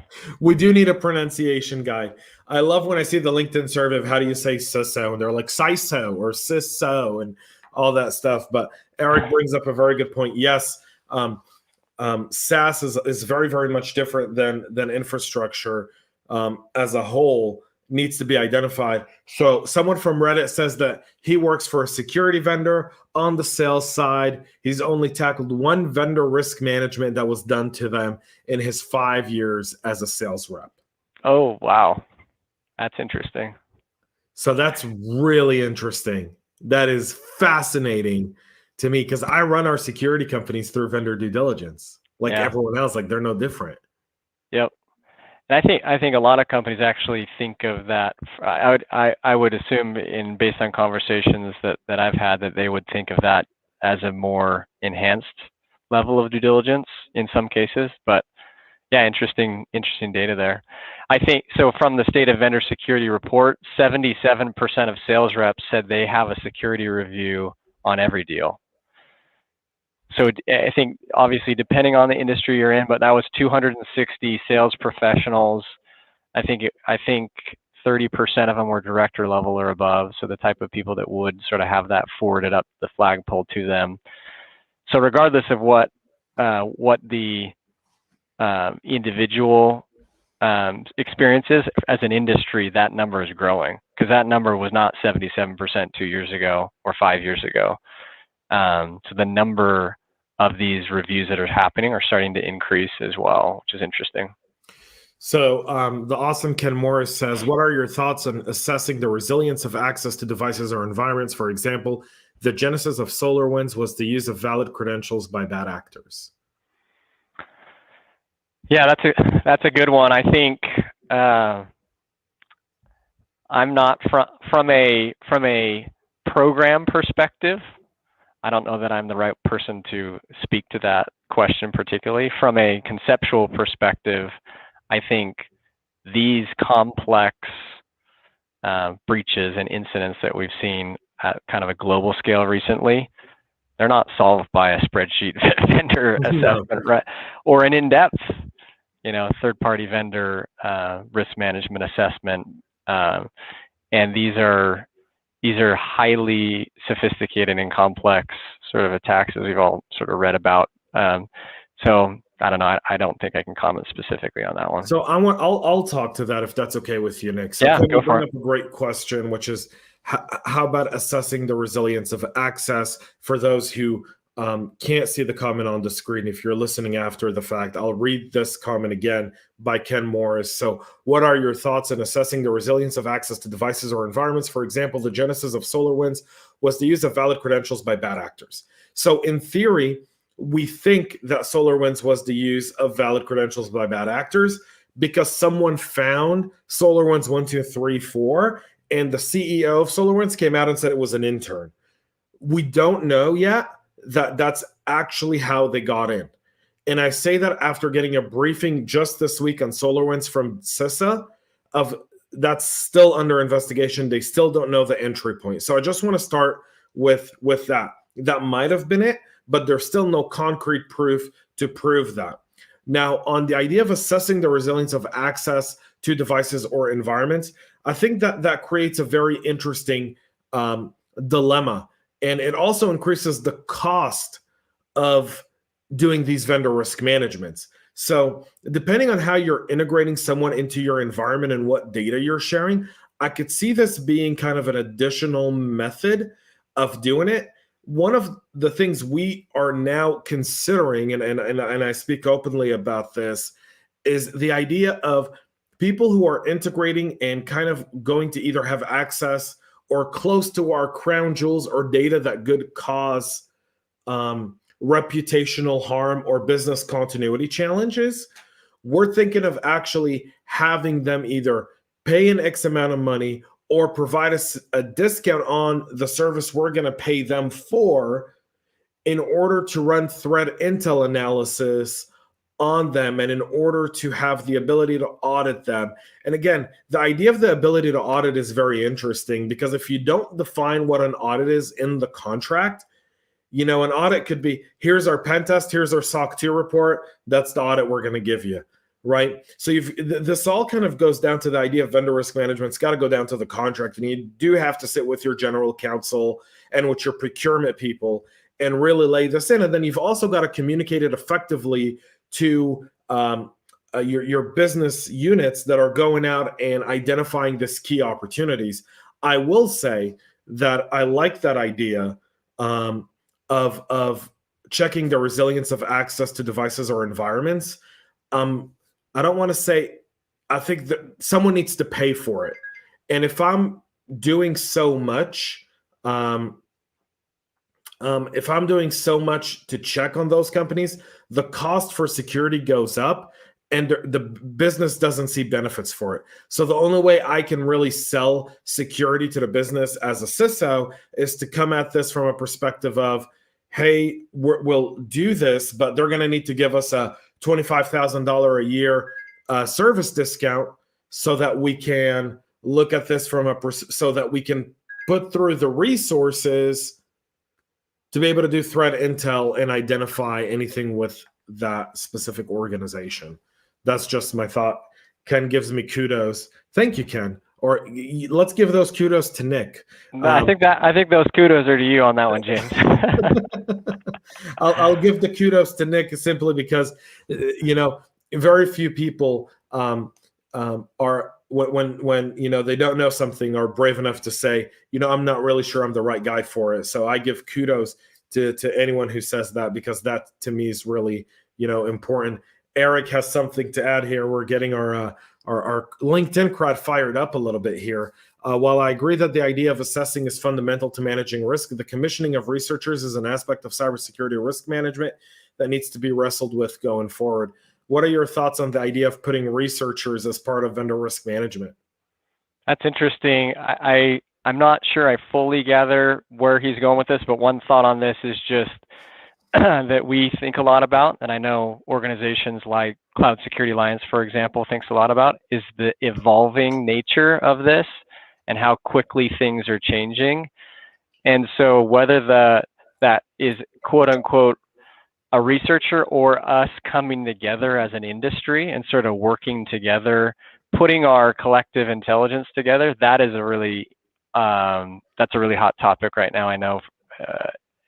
We do need a pronunciation guide. I love when I see the LinkedIn survey of how do you say CISO, and they're like CISO or CISO and all that stuff. But Eric brings up a very good point. Yes, SaaS is very, very much different than infrastructure as a whole. needs to be identified. So someone from Reddit says that he works for a security vendor on the sales side. He's only tackled one vendor risk management that was done to them in his 5 years as a sales rep. Oh, wow. That's interesting. So that's really interesting. That is fascinating to me because I run our security companies through vendor due diligence. Like everyone else, like they're no different. Yep. And I think a lot of companies actually think of that. I would assume, based on conversations that I've had, that they would think of that as a more enhanced level of due diligence in some cases. But yeah, interesting data there. I think so. From the State of Vendor Security report, 77% of sales reps said they have a security review on every deal. So I think obviously depending on the industry you're in, but that was 260 sales professionals. I think 30% of them were director level or above. So the type of people that would sort of have that forwarded up the flagpole to them. So regardless of what the individual experiences, as an industry, that number is growing, because that number was not 77% 2 years ago or 5 years ago. So the number of these reviews that are happening are starting to increase as well, which is interesting. So the awesome Ken Morris says, what are your thoughts on assessing the resilience of access to devices or environments? For example, the genesis of SolarWinds was the use of valid credentials by bad actors. Yeah, that's a good one. I think I'm not from a program perspective. I don't know that I'm the right person to speak to that question particularly. From a conceptual perspective, I think these complex breaches and incidents that we've seen at kind of a global scale recently, they're not solved by a spreadsheet vendor assessment, right? Or an in-depth, third-party vendor risk management assessment. And these are highly sophisticated and complex sort of attacks, as we've all sort of read about. So I don't know. I don't think I can comment specifically on that one. So I'll talk to that if that's okay with you, Nick. So yeah, go for it. Up a great question, which is how about assessing the resilience of access for those who can't see the comment on the screen? If you're listening after the fact, I'll read this comment again by Ken Morris. So what are your thoughts on assessing the resilience of access to devices or environments? For example, the genesis of SolarWinds was the use of valid credentials by bad actors. So in theory, we think that SolarWinds was the use of valid credentials by bad actors because someone found SolarWinds 1, 2, 3, 4, and the CEO of SolarWinds came out and said it was an intern. We don't know yet that that's actually how they got in. And I say that after getting a briefing just this week on SolarWinds from CISO of that's still under investigation. They still don't know the entry point. So I just want to start with that. That might have been it, but there's still no concrete proof to prove that. Now, on the idea of assessing the resilience of access to devices or environments, I think that creates a very interesting dilemma. And it also increases the cost of doing these vendor risk managements. So depending on how you're integrating someone into your environment and what data you're sharing, I could see this being kind of an additional method of doing it. One of the things we are now considering, and I speak openly about this, is the idea of people who are integrating and kind of going to either have access or close to our crown jewels or data that could cause reputational harm or business continuity challenges. We're thinking of actually having them either pay an X amount of money or provide us a discount on the service we're going to pay them for in order to run threat intel analysis on them and in order to have the ability to audit them. And again, the idea of the ability to audit is very interesting because if you don't define what an audit is in the contract, an audit could be, here's our pen test, here's our SOC 2 report, that's the audit we're going to give you. Right. So this all kind of goes down to the idea of vendor risk management. It's got to go down to the contract. And you do have to sit with your general counsel and with your procurement people and really lay this in. And then you've also got to communicate it effectively to your business units that are going out and identifying these key opportunities. I will say that I like that idea of checking the resilience of access to devices or environments. I don't want to say, I think that someone needs to pay for it. And if I'm doing so much, if I'm doing so much to check on those companies, the cost for security goes up and the business doesn't see benefits for it. So the only way I can really sell security to the business as a CISO is to come at this from a perspective of, hey, we'll do this, but they're going to need to give us a $25,000 a year service discount so that we can look at this from so that we can put through the resources to be able to do threat intel and identify anything with that specific organization. That's just my thought. Ken gives me kudos. Thank you, Ken. Or let's give those kudos to Nick. I think those kudos are to you on that one, James. I'll give the kudos to Nick simply because, very few people are when they don't know something are brave enough to say, I'm not really sure I'm the right guy for it. So I give kudos to anyone who says that, because that to me is really important. Eric has something to add here. We're getting our LinkedIn crowd fired up a little bit here. While I agree that the idea of assessing is fundamental to managing risk, the commissioning of researchers is an aspect of cybersecurity risk management that needs to be wrestled with going forward. What are your thoughts on the idea of putting researchers as part of vendor risk management? That's interesting. I'm not sure I fully gather where he's going with this, but one thought on this is just that we think a lot about, and I know organizations like Cloud Security Alliance, for example, thinks a lot about, is the evolving nature of this and how quickly things are changing. And so whether that is quote unquote a researcher or us coming together as an industry and sort of working together, putting our collective intelligence together, that is that's a really hot topic right now. I know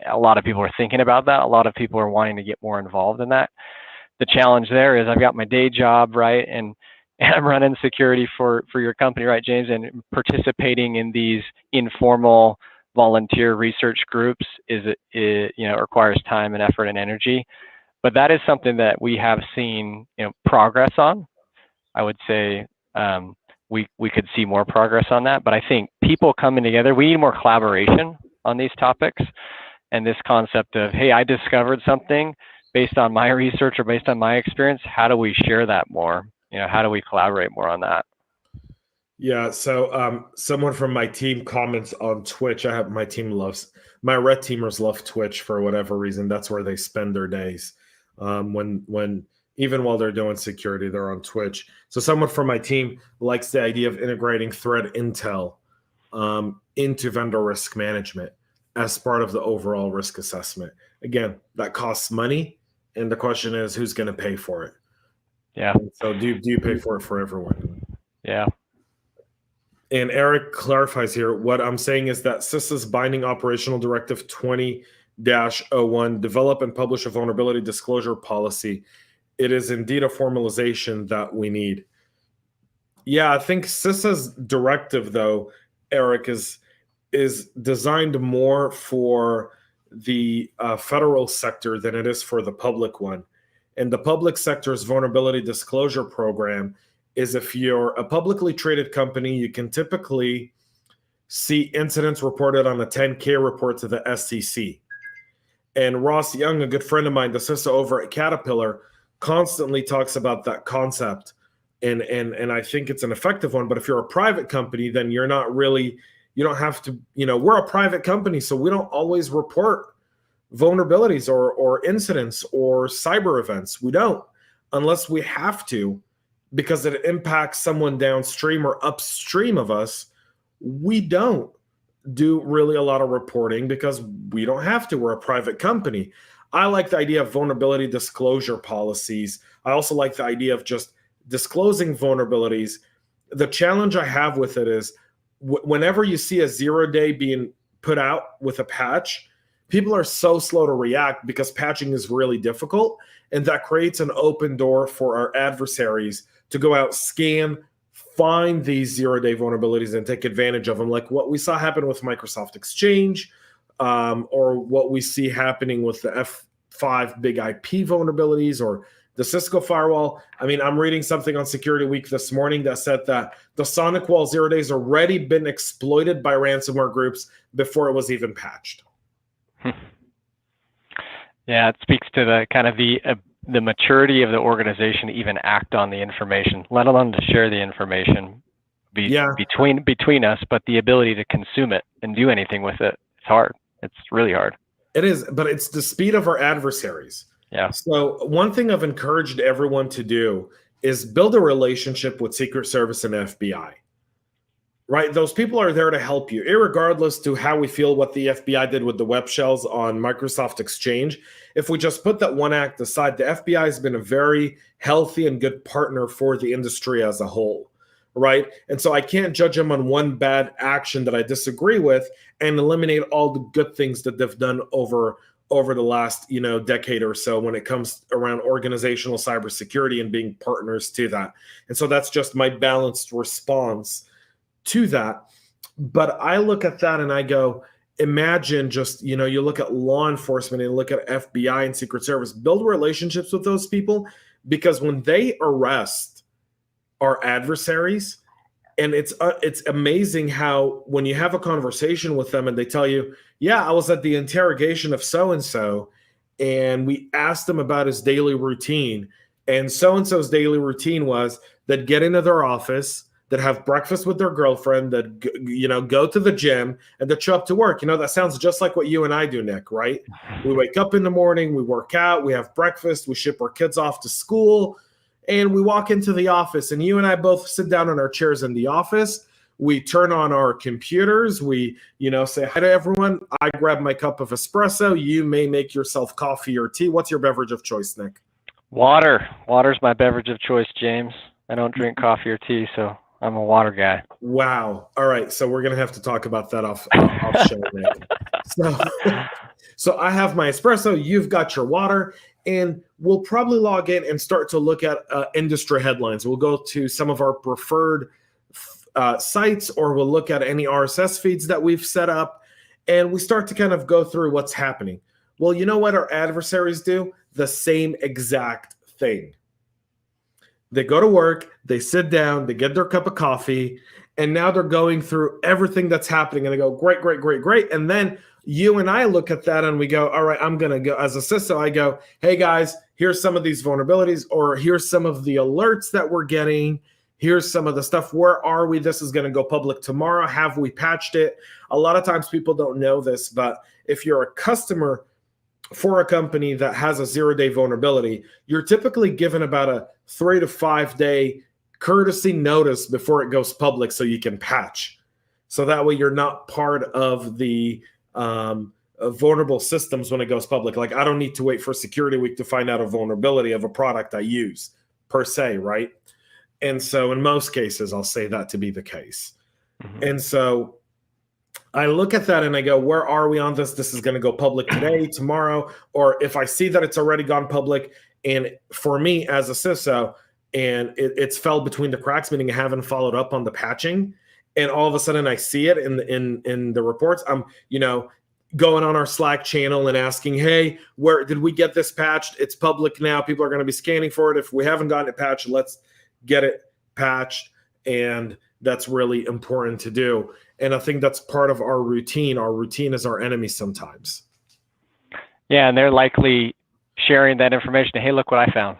a lot of people are thinking about that. A lot of people are wanting to get more involved in that. The challenge there is I've got my day job, right? And I'm running security for your company, right, James? And participating in these informal volunteer research groups requires time and effort and energy. But that is something that we have seen progress on. I would say we could see more progress on that. But I think people coming together, we need more collaboration on these topics. And this concept of, hey, I discovered something based on my research or based on my experience. How do we share that more? How do we collaborate more on that? Yeah. So someone from my team comments on Twitch. My red teamers love Twitch for whatever reason. That's where they spend their days. When even while they're doing security, they're on Twitch. So someone from my team likes the idea of integrating threat intel into vendor risk management as part of the overall risk assessment. Again, that costs money, and the question is, who's going to pay for it? Yeah. And so do you pay for it for everyone? Yeah. And Eric clarifies here, what I'm saying is that CISA's binding operational directive 20-01, develop and publish a vulnerability disclosure policy. It is indeed a formalization that we need. Yeah, I think CISA's directive, though, Eric, is designed more for the federal sector than it is for the public one. And the public sector's vulnerability disclosure program is, if you're a publicly traded company, you can typically see incidents reported on a 10K report to the SEC. And Ross Young, a good friend of mine, the CISO over at Caterpillar, constantly talks about that concept. And I think it's an effective one. But if you're a private company, then you're not really, you don't have to, we're a private company, so we don't always report vulnerabilities or incidents or cyber events. We don't, unless we have to, because it impacts someone downstream or upstream of us. We don't do really a lot of reporting because we don't have to. We're a private company. I like the idea of vulnerability disclosure policies. I also like the idea of just disclosing vulnerabilities. The challenge I have with it is whenever you see a 0-day being put out with a patch, people are so slow to react because patching is really difficult. And that creates an open door for our adversaries to go out, scan, find these zero-day vulnerabilities and take advantage of them, like what we saw happen with Microsoft Exchange, or what we see happening with the F5 big IP vulnerabilities or the Cisco firewall. I mean, I'm reading something on Security Week this morning that said that the SonicWall 0 days already been exploited by ransomware groups before it was even patched. Yeah, it speaks to the kind of the maturity of the organization to even act on the information, let alone to share the information between us, but the ability to consume it and do anything with it, it's hard. It's really hard. It is, but it's the speed of our adversaries. Yeah. So one thing I've encouraged everyone to do is build a relationship with Secret Service and FBI. Right? Those people are there to help you, irregardless to how we feel what the FBI did with the web shells on Microsoft Exchange. If we just put that one act aside, the FBI has been a very healthy and good partner for the industry as a whole, right? And so I can't judge them on one bad action that I disagree with and eliminate all the good things that they've done over the last, decade or so when it comes around organizational cybersecurity and being partners to that. And so that's just my balanced response to that. But I look at that and I go, imagine just, you look at law enforcement and look at FBI and Secret Service, build relationships with those people, because when they arrest our adversaries, and it's amazing how when you have a conversation with them and they tell you, yeah, I was at the interrogation of so-and-so and we asked him about his daily routine, and so-and-so's daily routine was that get into their office, that have breakfast with their girlfriend, that go to the gym, and that show up to work. That sounds just like what you and I do, Nick, right? We wake up in the morning, we work out, we have breakfast, we ship our kids off to school, and we walk into the office, and you and I both sit down in our chairs in the office. We turn on our computers, we say hi to everyone. I grab my cup of espresso, you may make yourself coffee or tea. What's your beverage of choice, Nick? Water. Water's my beverage of choice, James. I don't drink coffee or tea, so I'm a water guy. Wow. All right. So we're going to have to talk about that off show, Nick. So I have my espresso. You've got your water. And we'll probably log in and start to look at industry headlines. We'll go to some of our preferred sites, or we'll look at any RSS feeds that we've set up. And we start to kind of go through what's happening. Well, you know what our adversaries do? The same exact thing. They go to work, they sit down, they get their cup of coffee, and now they're going through everything that's happening. And they go, great, great, great, great. And then you and I look at that and we go, all right, I'm going to go, as a CISO, I go, hey guys, here's some of these vulnerabilities, or here's some of the alerts that we're getting. Here's some of the stuff. Where are we? This is going to go public tomorrow. Have we patched it? A lot of times people don't know this, but if you're a customer for a company that has a 0-day vulnerability, you're typically given about a 3 to 5 day courtesy notice before it goes public so you can patch. So that way you're not part of the vulnerable systems when it goes public. Like, I don't need to wait for Security Week to find out a vulnerability of a product I use per se, right? And so in most cases, I'll say that to be the case. Mm-hmm. And so I look at that and I go, where are we on this? This is going to go public today, tomorrow, or if I see that it's already gone public, and for me as a CISO, and it's fell between the cracks, meaning I haven't followed up on the patching, and all of a sudden I see it in the reports, I'm going on our Slack channel and asking, hey, where did we get this patched? It's public now. People are going to be scanning for it. If we haven't gotten it patched, let's get it patched. And that's really important to do. And I think that's part of our routine. Our routine is our enemy sometimes. Yeah, and they're likely sharing that information. Hey, look what I found.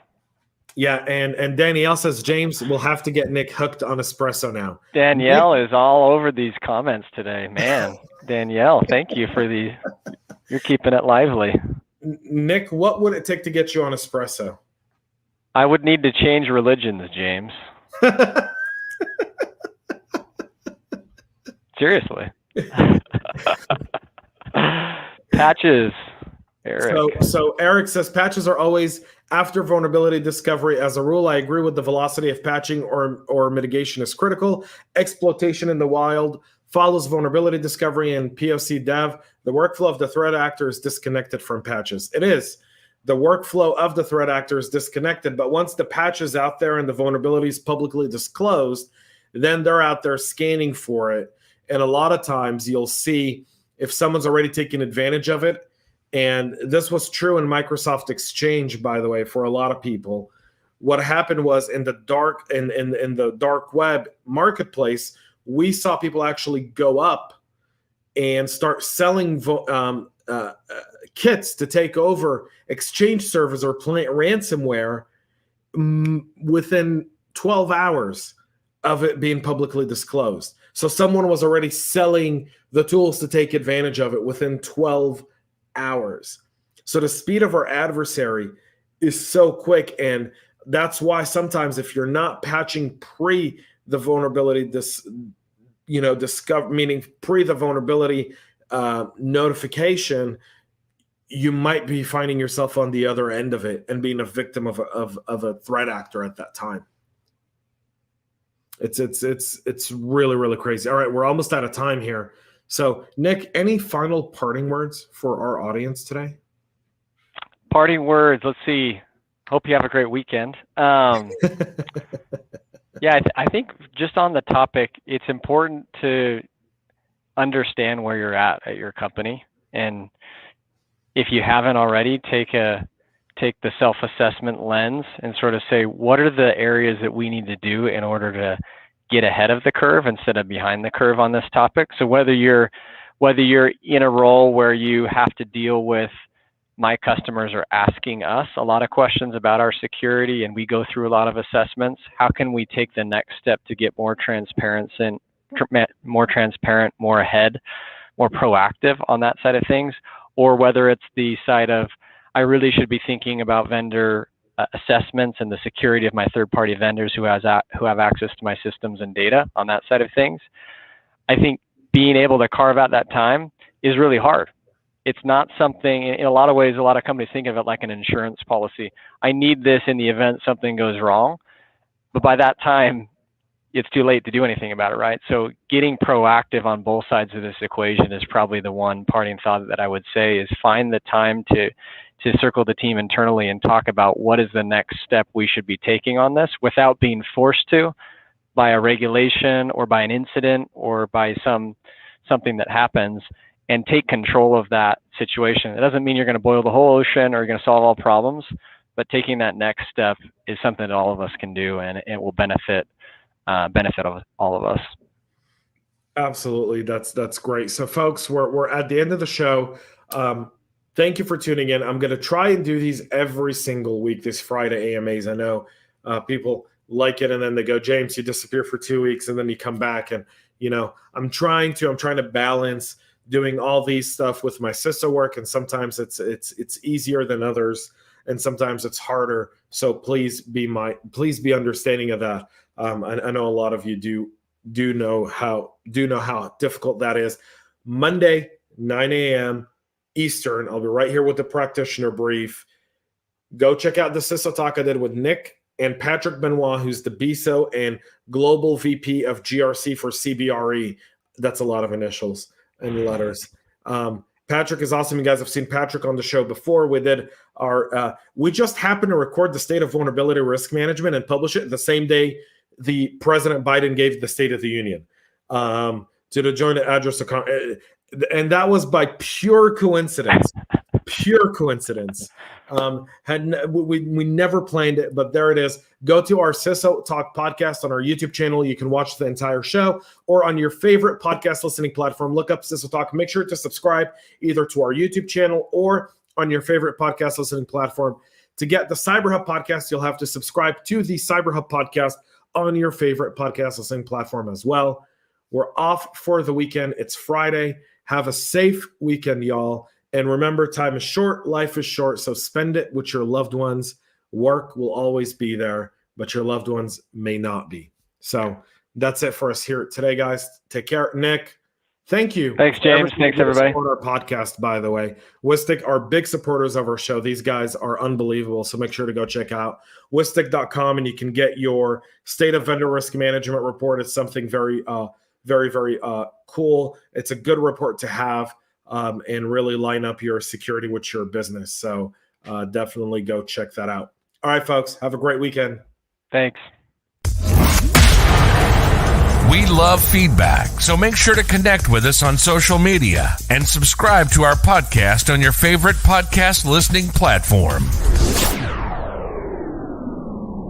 Yeah, and Danielle says, James, we'll have to get Nick hooked on espresso now. Danielle is all over these comments today. Man, Danielle, thank you for you're keeping it lively. Nick, what would it take to get you on espresso? I would need to change religions, James. Seriously. Patches, Eric. So Eric says patches are always after vulnerability discovery. As a rule, I agree with the velocity of patching or mitigation is critical. Exploitation in the wild follows vulnerability discovery and POC dev. The workflow of the threat actor is disconnected from patches. It is. The workflow of the threat actor is disconnected, but once the patch is out there and the vulnerability is publicly disclosed, then they're out there scanning for it. And a lot of times you'll see if someone's already taken advantage of it. And this was true in Microsoft Exchange, by the way, for a lot of people. What happened was in the dark web marketplace, we saw people actually go up and start selling kits to take over Exchange servers or ransomware within 12 hours of it being publicly disclosed. So someone was already selling the tools to take advantage of it within 12 hours. So the speed of our adversary is so quick, and that's why sometimes if you're not patching pre the vulnerability, meaning pre the vulnerability notification, you might be finding yourself on the other end of it and being a victim of a threat actor at that time. It's really, really crazy. All right, we're almost out of time here. So, Nick, any final parting words for our audience today? Parting words. Let's see. Hope you have a great weekend. Yeah, I think just on the topic, it's important to understand where you're at your company, and if you haven't already, take the self-assessment lens and sort of say, what are the areas that we need to do in order to get ahead of the curve instead of behind the curve on this topic? So whether you're in a role where you have to deal with, my customers are asking us a lot of questions about our security and we go through a lot of assessments, how can we take the next step to get more transparent, more ahead, more proactive on that side of things? Or whether it's the side of, I really should be thinking about vendor assessments and the security of my third-party vendors who have access to my systems and data on that side of things. I think being able to carve out that time is really hard. It's not something, in a lot of ways, a lot of companies think of it like an insurance policy. I need this in the event something goes wrong, but by that time, it's too late to do anything about it, right? So getting proactive on both sides of this equation is probably the one parting thought that I would say is find the time to circle the team internally and talk about what is the next step we should be taking on this without being forced to by a regulation or by an incident or by something that happens, and take control of that situation. It doesn't mean you're going to boil the whole ocean or you're going to solve all problems, but taking that next step is something that all of us can do, and it will benefit of all of us. Absolutely. That's great. So folks, we're at the end of the show. Thank you for tuning in. I'm going to try and do these every single week, this Friday AMAs. I know people like it, and then they go, James, you disappear for 2 weeks and then you come back. And, I'm trying to balance doing all these stuff with my CISO work. And sometimes it's easier than others, and sometimes it's harder. So please be understanding of that. I know a lot of you do know how difficult that is. Monday, 9 a.m. Eastern. I'll be right here with the practitioner brief. Go check out the CISO talk I did with Nick and Patrick Benoit, who's the BISO and Global VP of GRC for CBRE. That's a lot of initials and letters. Patrick is awesome. You guys have seen Patrick on the show before. We just happened to record the State of Vulnerability Risk Management and publish it the same day the President Biden gave the State of the Union to the joint address account. And that was by pure coincidence. We never planned it, but there it is. Go to our CISO Talk podcast on our YouTube channel. You can watch the entire show, or on your favorite podcast listening platform. Look up CISO Talk. Make sure to subscribe either to our YouTube channel or on your favorite podcast listening platform. To get the CyberHub podcast, you'll have to subscribe to the CyberHub podcast on your favorite podcast listening platform as well. We're off for the weekend. It's Friday. Have a safe weekend, y'all. And remember, time is short, life is short, so spend it with your loved ones. Work will always be there, but your loved ones may not be. So that's it for us here today, guys. Take care. Nick, thank you. Thanks, James. Thanks, everybody. On our podcast, by the way. Whistic are big supporters of our show. These guys are unbelievable, so make sure to go check out Whistic.com, and you can get your State of Vendor Risk Management report. It's something very very, very cool. It's a good report to have and really line up your security with your business. So definitely go check that out. All right, folks, have a great weekend. Thanks. We love feedback, so make sure to connect with us on social media and subscribe to our podcast on your favorite podcast listening platform.